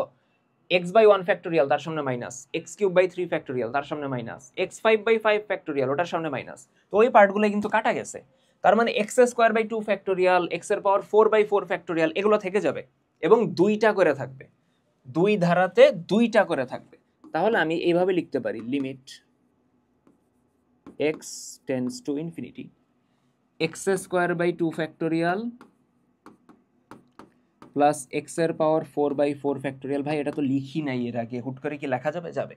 এক্স বাই 1 ফ্যাক্টোরিয়াল তার সামনে minus, x cube by 3 factorial তার সামনে মাইনাস, এক্স 5 বাই 5 ফ্যাক্টোরিয়াল ওটার সামনে মাইনাস, তো ওই পার্টগুলো কিন্তু কাটা গেছে, তার মানে X square by 2 factorial, X এর পাওয়ার 4 বাই 4 ফ্যাক্টোরিয়াল এগুলো থেকে যাবে, এবং দুইটা করে থাকবে, দুই ধারাতে দুইটা করে থাকবে। তাহলে আমি এইভাবে লিখতে পারি, limit x tends to infinity X square by 2 factorial plus X এর পাওয়ার 4 বাই 4 ফ্যাক্টোরিয়াল, ভাই এটা তো লিখি নাই এর আগে, হুট করে কি লেখা যাবে, যাবে,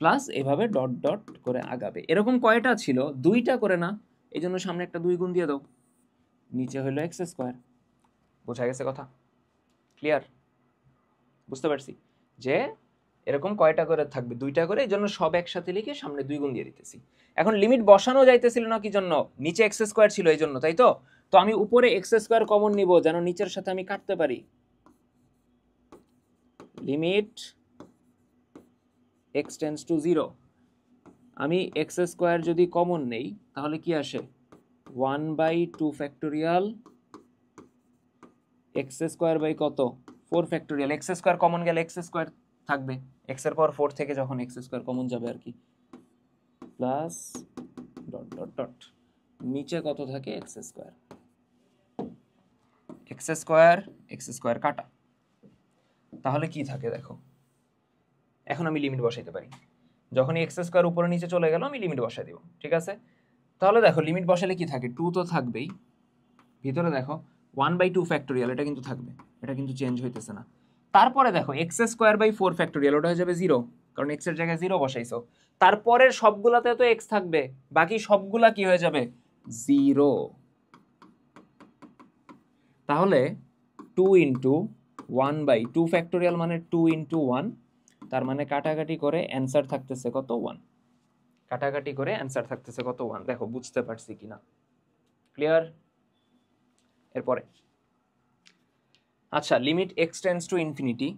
প্লাস এভাবে ডট ডট করে আগাবে। এরকম কয়টা ছিল, দুইটা করে না, এই জন্য সামনে একটা 2 গুণ দিয়ে দাও, নিচে হলো এক্স স্কোয়ার। বোঝা গেছে কথা, ক্লিয়ার, বুঝতে পারছি যে এরকম কয়টা করে থাকবে, দুইটা করে, এই জন্য সব একসাথে লিখে সামনে 2 গুণ দিয়ে দিতেছি। এখন লিমিট বসানো যাইতেছিল না কি জন্য, নিচে এক্স স্কোয়ার ছিল এই জন্য, তাই তো, তো আমি উপরে এক্স স্কোয়ার কমন নিব যেন নিচের সাথে আমি কাটতে পারি, লিমিট এক্স টেন্ডস টু 0, আমি এক্স স্কোয়ার যদি কমন নেই তাহলে কি আসে, 1 by 2 factorial X square by কত 4 ফ্যাক্টোরিয়াল, এক্স স্কোয়ার কমন গেলে এক্স স্কোয়ার থাকবে, এক্স এর পাওয়ার 4 থেকে যখন এক্স স্কোয়ার কমন যাবে আর কি, প্লাস ডট ডট ডট, নিচে কত থাকে x square, x square x square কাটা, তাহলে কি থাকে দেখো, এখন আমি লিমিট বসাইতে পারি, যখন এক্স স্কোয়ার উপরে নিচে চলে গেল আমি লিমিট বসাই দিব, ঠিক আছে। তাহলে দেখো লিমিট বসালে কি থাকে, 2 তো থাকবেই, ভিতরে দেখো 1/2 ফ্যাক্টোরিয়াল, এটা কিন্তু থাকবে, এটা কিন্তু চেঞ্জ হইতেছে না। তারপরে দেখো x²/4 ফ্যাক্টোরিয়াল, ওটা হয়ে যাবে 0, কারণ x এর জায়গায় 0 বসাইছো। তারপরের সবগুলাতে তো x থাকবে, বাকি সবগুলা কি হয়ে যাবে, 0। তাহলে 2 ইন্টু 1/2 ফ্যাক্টোরিয়াল মানে 2 ইন্টু 1, তার মানে কাটাকাটি করে অ্যান্সার থাকতেছে কত, 1। কাটাকাটি করে অ্যান্সার থাকতেছে কত, 1। দেখো বুঝতে পারছি কিনা, ক্লিয়ার? এরপরে আচ্ছা, limit x tends to infinity,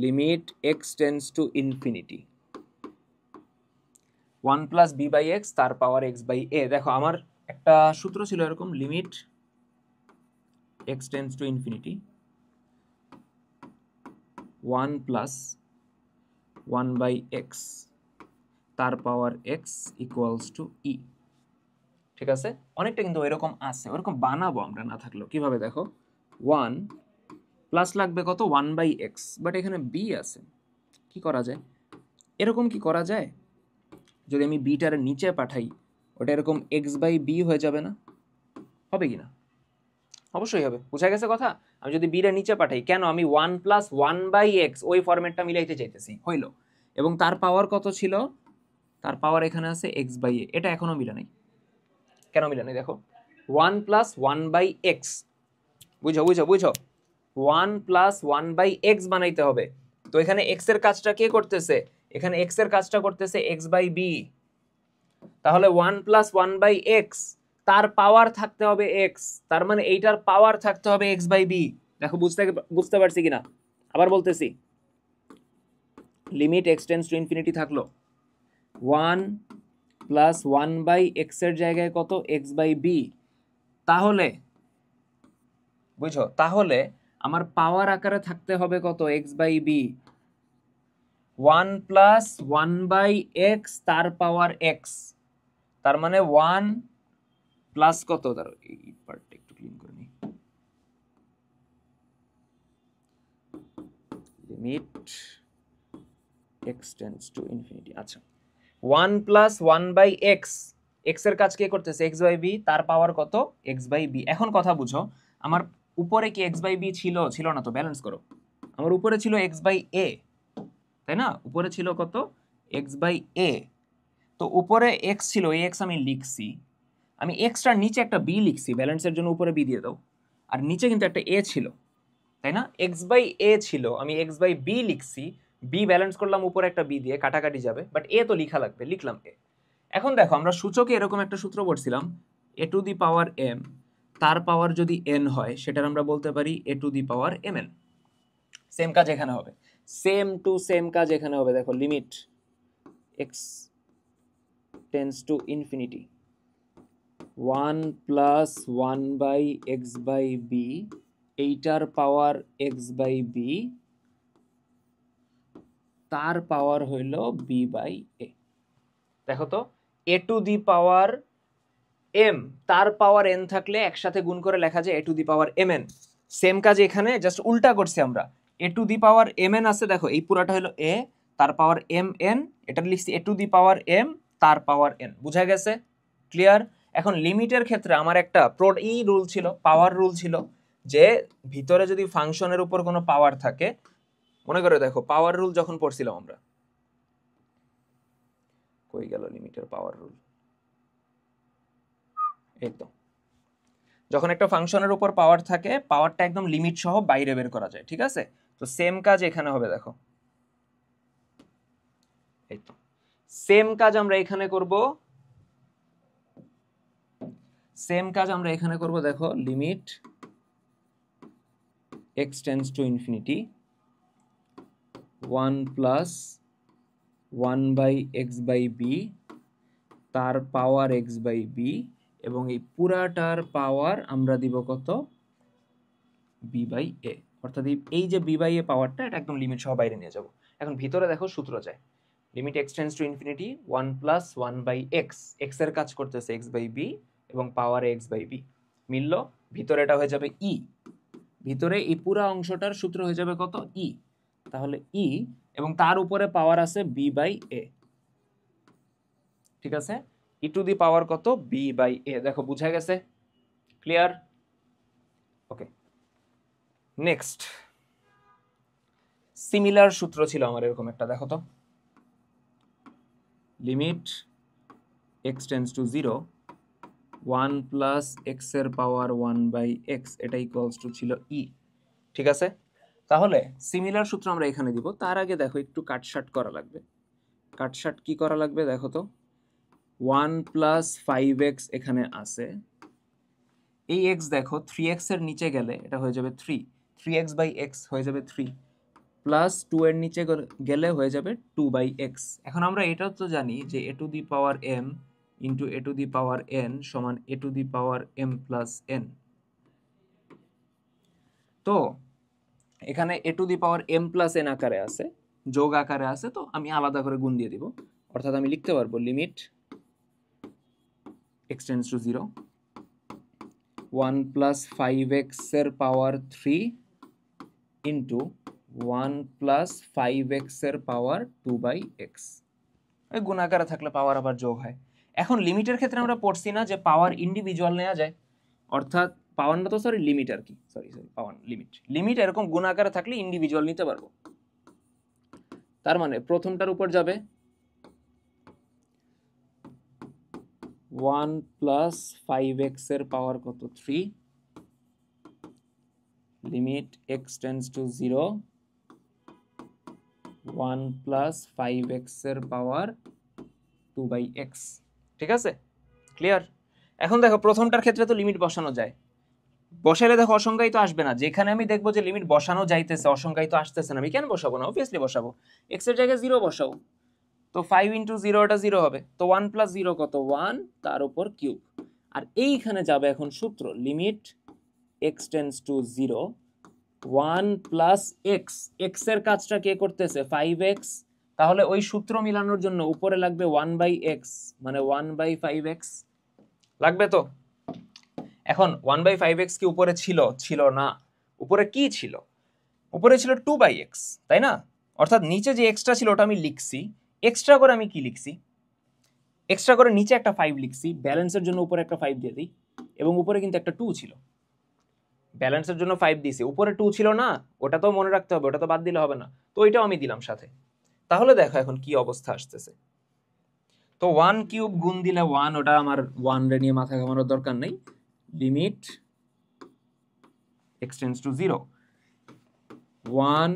limit x tends to infinity 1 plus B by X তার পাওয়ার এক্স বাই এ। দেখো আমার একটা সূত্র ছিল এরকম, limit x tends to infinity 1 plus 1 by X তার power X equals to E. ঠিক আছে, অনেকটা কিন্তু এরকম আছে, ওরকম বানাবো আমরা না থাকলেও। কিভাবে দেখো, 1 প্লাস লাগবে কত, 1 বাই এক্স, বাট এখানে বি আছে, কি করা যায়, এরকম কি করা যায়, যদি আমি বিটার নিচে পাঠাই ওটা এরকম এক্স বাই বি হয়ে যাবে না, হবে কি না? অবশ্যই হবে, বুঝা গেছে কথা। আমি যদি বিটা নিচে পাঠাই, কেন, আমি 1 প্লাস 1 বাই এক্স ওই ফরম্যাটটা মিলাইতে চাইতেছি, হইল। এবং তার পাওয়ার কত ছিল, তার পাওয়ার এখানে আছে এক্স বাই এ, এটা এখনো মিলে নাই। কেন মিলে নাই দেখো, 1 প্লাস 1 বাই এক্স, বুঝো বুঝো বুঝো, 1 প্লাস 1 বাই এক্স বানাইতে হবে। তো এখানে এক্স এর কাজটা কে করতেছে, এখানে এক্স এর কাজটা করতেছে এক্স বাই বি। তাহলে 1 প্লাস 1 বাই এক্স, তার পাওয়ার থাকতে হবে এক্স, তার মানে এইটার পাওয়ার থাকতে হবে এক্স বাই বি। দেখো বুঝতে পারছি কিনা, আবার বলতেছি, limit x tends to infinity থাকলো 1 প্লাস 1 বাই এক্স এর জায়গায় কত, এক্স বাই বি। তাহলে বুঝো, তাহলে আমার পাওয়ার আকারে থাকতে হবে কত, X by B, 1 plus 1 by X তার পাওয়ার এক্স, তার মানে 1 প্লাস কত, ধরো এই পার্টটা একটু ক্লিন করে নিই, limit x tends to infinity. আচ্ছা, 1 প্লাস 1 বাই এক্স, এক্স এর কাজ কে করতেছে, এক্স বাই বি, তার পাওয়ার কত, এক্স বাই বি। এখন কথা বুঝো, আমার উপরে কি এক্স বাই বি ছিল, ছিল না তো, ব্যালেন্স করো। আমার উপরে ছিল এক্স বাই এ, তাই না, উপরে ছিল কত, এক্স বাই এ। তো উপরে এক্স ছিল, এই এক্স আমি লিখছি, আমি এক্সটার নিচে একটা বি লিখছি, ব্যালেন্সের জন্য উপরে বি দিয়ে দাও। আর নিচে কিন্তু একটা এ ছিল, তাই না, এক্স বাই এ ছিল, আমি এক্স বাই বি লিখছি, বি ব্যালেন্স করলাম উপরে একটা বি দিয়ে, কাটাকাটি যাবে, বাট এ তো লিখা লাগবে, লিখলাম এ। এখন দেখো, আমরা সূচকে এরকম একটা সূত্র পড়ছিলাম, এ টু দি পাওয়ার এম, তার পাওয়ার যদি এন হয়, সেটার আমরা বলতে পারি a to the power m n. Same কাজ এখানে হবে, সেম টু সেম কাজ এখানে হবে। দেখো, limit x tends to infinity 1 plus 1 by X by B, এইটার পাওয়ার এক্স বাই বি, তার পাওয়ার হইল বি বাই এ। দেখো তো, এ টু দি পাওয়ার এম তার পাওয়ার এন থাকলে একসাথে গুণ করে লেখা যায় a to the power m n. Same কাজ এখানে, জাস্ট উল্টা করছি আমরা, a to the power m n আছে, দেখো এই পুরাটা হলো এ, তার পাওয়ার এম এন, এটা লিখছি এ টু দি পাওয়ার এম তার পাওয়ার এন। বুঝা গেছে, ক্লিয়ার? এখন লিমিটের ক্ষেত্রে আমার একটা রুল ছিল, পাওয়ার রুল ছিল, যে ভিতরে যদি ফাংশনের উপর কোনো পাওয়ার থাকে, মনে করে দেখো পাওয়ার রুল যখন পড়ছিলাম আমরা, কই গেল লিমিটের পাওয়ার রুল, এই তো, যখন একটা ফাংশনের উপর পাওয়ার থাকে, পাওয়ারটা একদম লিমিট সহ বাইরে বের করা যায়, ঠিক আছে? তো সেম কাজ এখানে হবে, দেখো এই তো, সেম কাজ আমরা এখানে করব, সেম কাজ আমরা এখানে করব। দেখো, limit x tends to infinity 1 plus 1 by X by B, তার পাওয়ার এক্স বাই বি, এবং এই পুরাটার পাওয়ার আমরা দিব কত, বি বাই এ। অর্থাৎ এই যে বি বাই এ পাওয়ারটা, এটা একদম লিমিট সহ বাইরে নিয়ে যাব। এখন ভিতরে দেখো সূত্র যায়, limit x tends to infinity 1 plus 1 by X, X এর কাজ করতেছে এক্স বাই বি, এবং পাওয়ার এক্স বাই বি মিলল, ভিতরে এটা হয়ে যাবে ই, ভিতরে এই পুরা অংশটার সূত্র হয়ে যাবে কত, ই। তাহলে ই, এবং তার উপরে পাওয়ার আছে বি বাই এ, ঠিক আছে? ই টু দি পাওয়ার কত বি বাই এ। দেখো বুঝা গেছে, ক্লিয়ার? ওকে, নেক্সট সিমিলার সূত্র ছিল আমার এরকম একটা, দেখো তো, limit x tends to 0 1 plus X এর পাওয়ার 1 বাই এক্স, এটা ইকুয়ালস টু ছিল ই। ঠিক আছে, তাহলে সিমিলার সূত্র আমরা এখানে দিব। তার আগে দেখো একটু কাটসাট করা লাগবে। কাটসাট কি করা লাগবে দেখো তো, 1 প্লাস 5x এখানে আছে, এই x দেখো 3x এর নিচে গেলে এটা হয়ে যাবে 3x বাই x হয়ে যাবে 3, প্লাস 2 এর নিচে গেলে হয়ে যাবে 2 বাই x। এখন আমরা এটাও তো জানি যে a two the power m into a two the power n সমান a two the power m plus n। তো এখানে a two the power m plus n আকারে আছে, যোগ আকারে আছে, তো আমি আলাদা করে গুণ দিয়ে দিব। অর্থাৎ আমি লিখতে পারবো limit x tends to 0 1 plus 5x এর পাওয়ার 3 ইন্টু 1 প্লাস 5x এর পাওয়ার 2 বাই এক্স। ওই গুণাকারে থাকলে পাওয়ার আবার যোগ হয়। এখন লিমিটের ক্ষেত্রে আমরা পড়ছি না যে পাওয়ার ইন্ডিভিজুয়াল নেওয়া যায়, অর্থাৎ পাওয়ার না তো সরি লিমিট আর কি, সরি পাওয়ার লিমিট এরকম গুণাকারে থাকলে ইন্ডিভিজুয়াল নিতে পারবো। তার মানে প্রথমটার উপর যাবে 1 প্লাস 5x এর পাওয়ার কত 3 limit x tends to 0 1 plus 5x এর পাওয়ার 2 বাই x। ঠিক আছে, ক্লিয়ার? এখন দেখো প্রথমটার ক্ষেত্রে তো লিমিট বসানো যায়, বসাইলে দেখো অসংখ্যায়িত আসবে না। যেখানে আমি দেখবো যে লিমিট বসানো যাইতেছে অসংখ্যায়িত আসতেছে না, আমি কেন বসাবো না? অবভিয়াসলি বসাবো, x এর জায়গায় 0 বসাও, তো 5 ইন্টু 0 এটা 0 হবে, তো 1 প্লাস 0 কত 1 তার উপর কিউব। আর এইখানে যাবে এখন সূত্র limit x tends to 0 1 plus x এর কাজটা কে করতেছে 5x, তাহলে ওই সূত্র মিলানোর জন্য উপরে লাগবে 1 বাই x, মানে 1 বাই 5x লাগবে। তো এখন 1 বাই 5x কি উপরে ছিল? ছিল না। উপরে কি ছিল? উপরে ছিল 2 বাই x, তাই না? অর্থাৎ নিচে যে এক্সট্রা ছিল ওটা আমি লিখছি, এক্সট্রা করে আমি কি লিখছি? এক্সট্রা করে নিচে একটা 5 লিখছি, ব্যালেন্সের জন্য উপরে একটা 5 দিয়ে দিই, এবং উপরে কিন্তু একটা 2 ছিল, ব্যালেন্সের জন্য 5 দিয়েছি, উপরে 2 ছিল না, ওটা তো মনে রাখতে হবে, ওটা তো বাদ দিলে হবে না, তো ওইটাও আমি দিলাম সাথে। তাহলে দেখো এখন কি অবস্থা আসতেছে। তো 1 কিউব গুণ দিলে 1, ওটা আমার 1 রে নিয়ে মাথা ঘামানোর দরকার নেই। Limit x tends to 0 1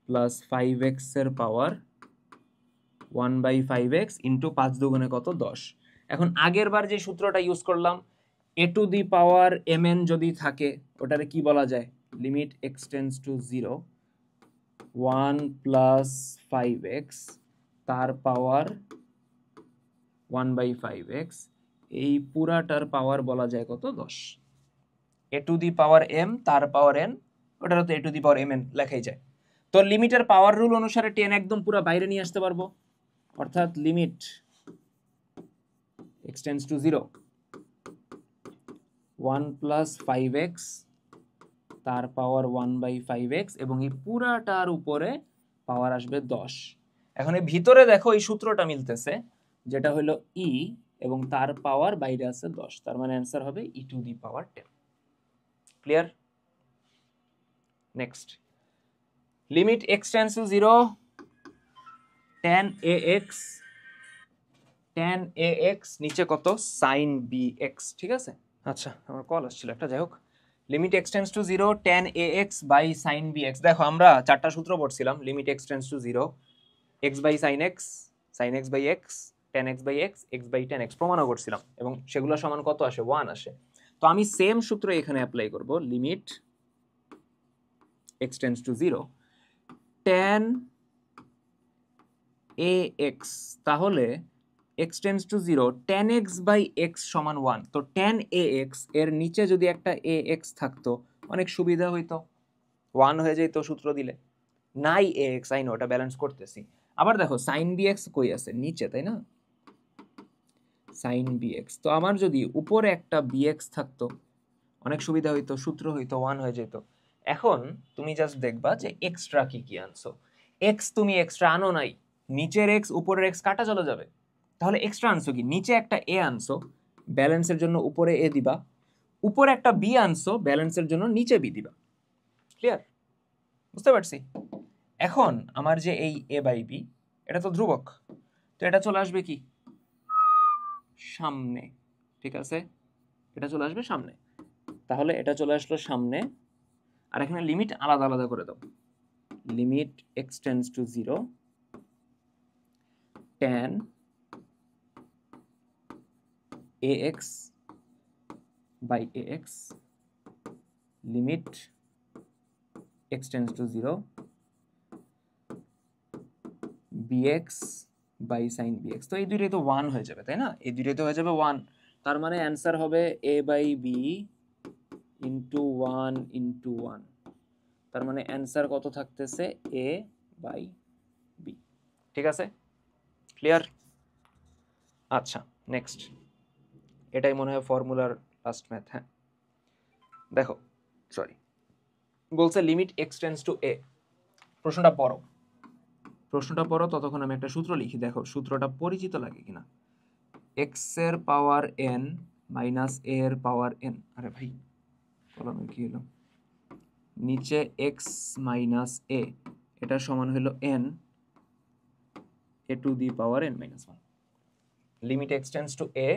plus 5x এর পাওয়ার 1 বাই 5x ইন্টু 5 দুগুণে কত 10। এখন আগের বার যে সূত্রটা ইউজ করলাম a two the power mn যদি থাকে ওটারে কি বলা যায়? Limit x tends to 0 1 plus 5x তার পাওয়ার 1 বাই 5x, এই পুরাটার পাওয়ার বলা যায় কত 10। a two the power m তার পাওয়ার n, ওটার তো a two the power mn লেখাই যায়। তো লিমিটের পাওয়ার রুল অনুসারে 10 একদম পুরো বাইরে নিয়ে আসতে পারবো, অর্থাৎ limit x tends to 0 1 plus 5x তার পাওয়ার 1 বাই 5x, এবং এই পুরাটার উপরে পাওয়ার আসবে 10। এখন এই ভিতরে দেখো এই সূত্রটা মিলতেছে, যেটা হলো e এবং তার পাওয়ার বাইরে আছে 10, তার মানে অ্যান্সার হবে e two the power 10। Clear? Next limit x tends to 0 tan ax নিচে কত sin bx। ঠিক আছে, আচ্ছা আমার কল আসছিল একটা, যাই হোক। Limit x tends to 0 tan ax by sin bx। দেখো আমরা চারটা সূত্র পড়ছিলাম, limit x tends to 0 x by sin x, sin x by x, tan x by x, x by tan x প্রমাণও করছিলাম, এবং সেগুলো সমান কত আসে? 1 আসে। তো আমি সেম সূত্র এখানে অ্যাপ্লাই করব, limit x tends to 0 tan ax, তাহলে x tends to 0 tan x by x সমান 1। তো tan ax এর নিচে যদি একটা ax থাকতো অনেক সুবিধা হইতো, 1 হয়ে যেত সূত্র দিলে। নাই ax, আই নো, ওটা ব্যালেন্স করতেছি। আবার দেখো sin bx কই আছে? নিচে, তাই না? sin bx, তো আমার যদি উপরে একটা bx থাকতো অনেক সুবিধা হইতো, সূত্র হইতো 1 হয়ে যেত। এখন তুমি জাস্ট দেখবা যে এক্সট্রা কি কি আনছো। x তুমি এক্সট্রা আনো নাই, নিচের x উপরের x কাটা চলে যাবে, তাহলে এক্সট্রা আনছো কি, নিচে একটা এ আনছো, ব্যালেন্সের জন্য উপরে এ দিবা, উপরে একটা বি আনছো, ব্যালেন্সের জন্য নিচে বি দিবা। ক্লিয়ার? বুঝতে পারছি? এখন আমার যে এই এ বাই বি, এটা তো ধ্রুবক, তো এটা চলে আসবে কি সামনে। ঠিক আছে, এটা চলে আসবে সামনে। তাহলে এটা চলে আসলো সামনে, আর এখানে লিমিট আলাদা আলাদা করে দাও। Limit x tends to 0 tan ax by ax limit x tends to 0 bx by sin bx। তো এই দুইটাই তো 1 হয়ে যাবে, তাই না? এই দুইটাই তো হয়ে যাবে 1। তার মানে অ্যান্সার হবে a by b into 1 into 1। তার মানে অ্যান্সার কত থাকতেছে a by b। ঠিক আছে, ক্লিয়ার? আচ্ছা, নেক্সট। এটাই মনে হয় ফর্মুলার লাস্ট ম্যাথ। হ্যাঁ, দেখো, সরি, বলছে লিমিট এক্স টেন্ডস টু এ। প্রশ্নটা পড়ো, প্রশ্নটা পড়ো, ততক্ষণ আমি একটা সূত্র লিখি। দেখো সূত্রটা পরিচিত লাগে কিনা। এক্স এর পাওয়ার এন মাইনাস এ এর পাওয়ার এন। আরে ভাই কলমে কি হলো, নিচে এক্স মাইনাস এ, এটা সমান হলো N A to the power N minus 1। Limit x tends two A,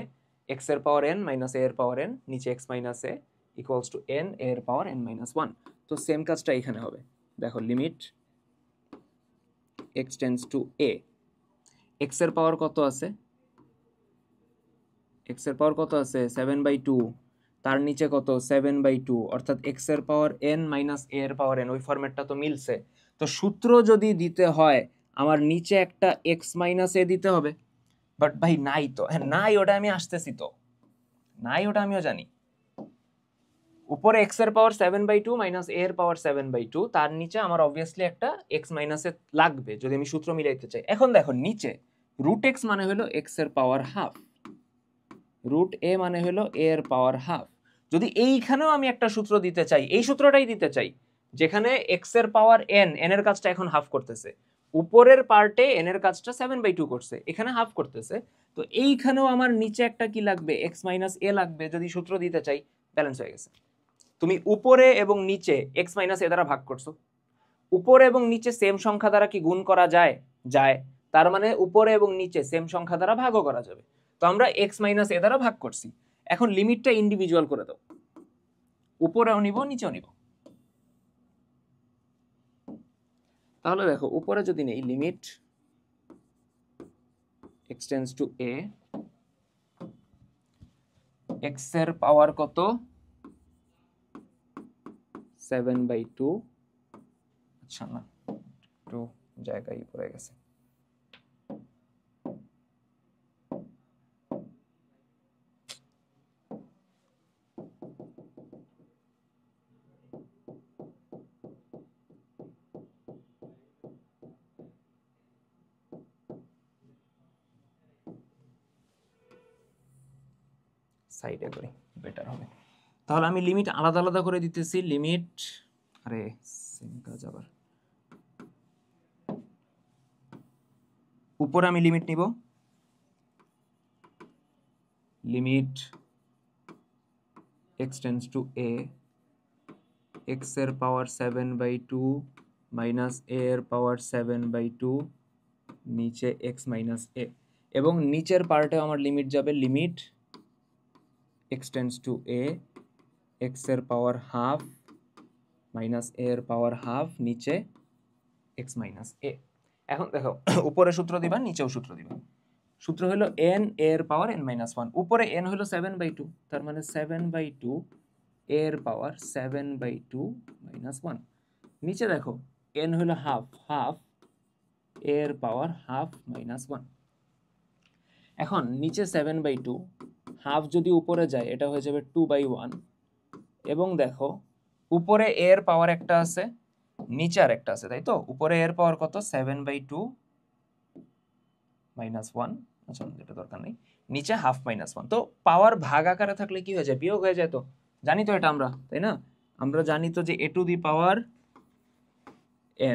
x এর পাওয়ার এন মাইনাস এ এর পাওয়ার এন, নিচে x minus A equals to N A এর পাওয়ার এন মাইনাস 1। তো সেম কাজটা এখানে হবে। দেখো লিমিট এক্স টেন্ডস টু এ, এক্স এর পাওয়ার কত আছে, এক্স এর পাওয়ার কত আছে 7/2, তার নিচে কত 7/2, অর্থাৎ এক্স এর পাওয়ার এন মাইনাস এ এর পাওয়ার এন, ওই ফরম্যাটটা তো মিলছে। তো সূত্র যদি দিতে হয় আমার নিচে একটা এক্স মাইনাস এ দিতে হবে, বাট ভাই নাই তো। হ্যাঁ নাই, ওটা আমি আসতেছি তো, নাই ওটা আমিও জানি। উপরে এক্স এর পাওয়ার 7/2 মাইনাস এ এর পাওয়ার 7/2, তার নিচে আমার অবভিয়াসলি একটা এক্স মাইনাস এ লাগবে যদি আমি সূত্র মিলাইতে চাই। এখন দেখো নিচে রুট এক্স মানে হলো এক্স এর পাওয়ার হাফ, রুট এ মানে হলো এ এর পাওয়ার হাফ। যদি এইখানেও আমি একটা সূত্র দিতে চাই, এই সূত্রটাই দিতে চাই যেখানে এক্স এর পাওয়ার এন, এন এর কাজটা এখন হাফ করতেছে, উপরের পার্টে এন এর কাজটা 7/2 করছে, এখানে হাফ করতেছে, তো এইখানেও আমার নিচে একটা কি লাগবে এক্স মাইনাস এ লাগবে যদি সূত্র দিতে চাই। ব্যালেন্স হয়ে গেছে। তুমি উপরে এবং নিচে এক্স মাইনাস এ দ্বারা ভাগ করছো, উপরে এবং নিচে সেম সংখ্যা দ্বারা কি গুণ করা যায়? যায়। তার মানে উপরে এবং নিচে সেম সংখ্যা দ্বারা ভাগও করা যাবে। তো আমরা এক্স মাইনাস এ দ্বারা ভাগ করছি। এখন লিমিটটা ইন্ডিভিজুয়াল করে দাও, উপরেও নিব নিচেও নিব। তাহলে দেখো উপরে যদি নেই লিমিট এক্স টেন্ডস টু এ, এক্স এর পাওয়ার কত 7/2। আচ্ছা না, একটু জায়গায় পড়ে গেছে। সাইডে করি বেটার হবে। তাহলে আমি লিমিট আলাদা আলাদা করে দিতেছি। লিমিট, আরে সেম কাজ আবার, উপরে আমি লিমিট নিব, limit x tends two a, x এর পাওয়ার 7/2 মাইনাস a এর পাওয়ার 7/2, নিচে x মাইনাস a, এবং নিচের পার্টে আমার লিমিট যাবে limit x tends two a, x এর পাওয়ার হাফ মাইনাস a এর পাওয়ার হাফ, নিচে x মাইনাস a। এখন দেখো উপরে সূত্র দিবা নিচেও সূত্র দিবা। সূত্র হলো n এর পাওয়ার n মাইনাস 1, উপরে n হলো 7/2, তার মানে 7/2 এর পাওয়ার 7/2 মাইনাস 1, নিচে দেখো n হলো হাফ, হাফ এর পাওয়ার হাফ মাইনাস 1। এখন নিচে 7/2, হাফ যদি উপরে যায় এটা হয়ে যাবে 2/1, এবং দেখো উপরে এর পাওয়ার একটা আছে নিচে আর একটা আছে, তাই তো? উপরে এর পাওয়ার কত 7/2 মাইনাস 1, আচ্ছা যেটা দরকার নেই, নিচে হাফ মাইনাস 1। তো পাওয়ার ভাগ আকারে থাকলে কি হয়ে যায়? বিয়োগ হয়ে যায়। তো জানি তো এটা আমরা, তাই না? আমরা জানি তো যে a two the power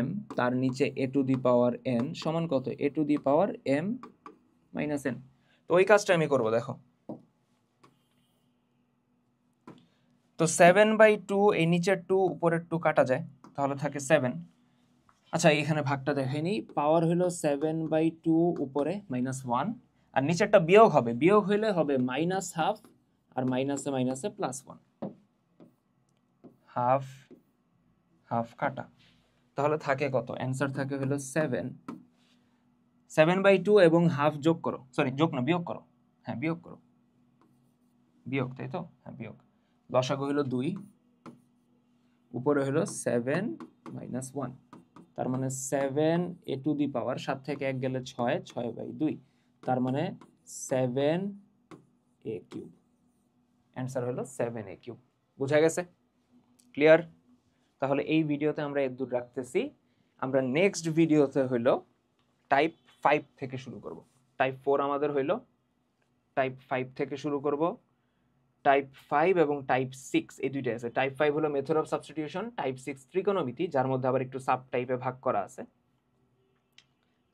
m, তার নিচে a two the power n সমান কত? a two the power m minus n। তো ওই কাজটা আমি করব, দেখো। তো 7/2, এই নিচের 2 উপরের 2 কাটা যায়, তাহলে থাকে 7। আচ্ছা, এখানে ভাগটা দেখাইনি, পাওয়ার হলো 7/2 উপরে -1, আর নিচেরটা বিয়োগ হবে, বিয়োগ হইলে হবে -12, আর মাইনাসে মাইনাসে +1, হাফ হাফ কাটা, তাহলে থাকে কত? অ্যান্সার থাকে হলো 7। 7/2 এবং হাফ যোগ করো, সরি যোগ না, বিয়োগ করো, হ্যাঁ বিয়োগ করো, বিয়োগ, তাই তো? হ্যাঁ বিয়োগ। লসাগু হলো 2, উপরে হলো 7 - 1, তার মানে 7a টু দি পাওয়ার, 7 থেকে 1 গেলে 6, 6/2, তার মানে 7a কিউব। অ্যান্সার হলো 7a কিউব। বুঝা গেছে? ক্লিয়ার? তাহলে এই ভিডিওতে আমরা এর দূর রাখতেছি। আমরা নেক্সট ভিডিওতে হইলো টাইপ 5 থেকে শুরু করব। টাইপ 4 আমাদের হইলো, টাইপ 5 থেকে শুরু করব। টাইপ 5 এবং টাইপ 6 এই দুইটা আছে। টাইপ 5 হলো মেথড অফ সাবস্টিটিউশন, টাইপ 6 ত্রিকোণমিতি, যার মধ্যে আবার একটু সাব টাইপে ভাগ করা আছে।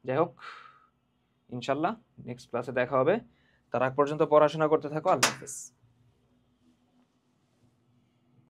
যাই হোক, ইনশাল্লাহ নেক্সট ক্লাসে দেখা হবে। তার আগ পর্যন্ত পড়াশোনা করতে থাকো। আল্লাহ হাফেজ।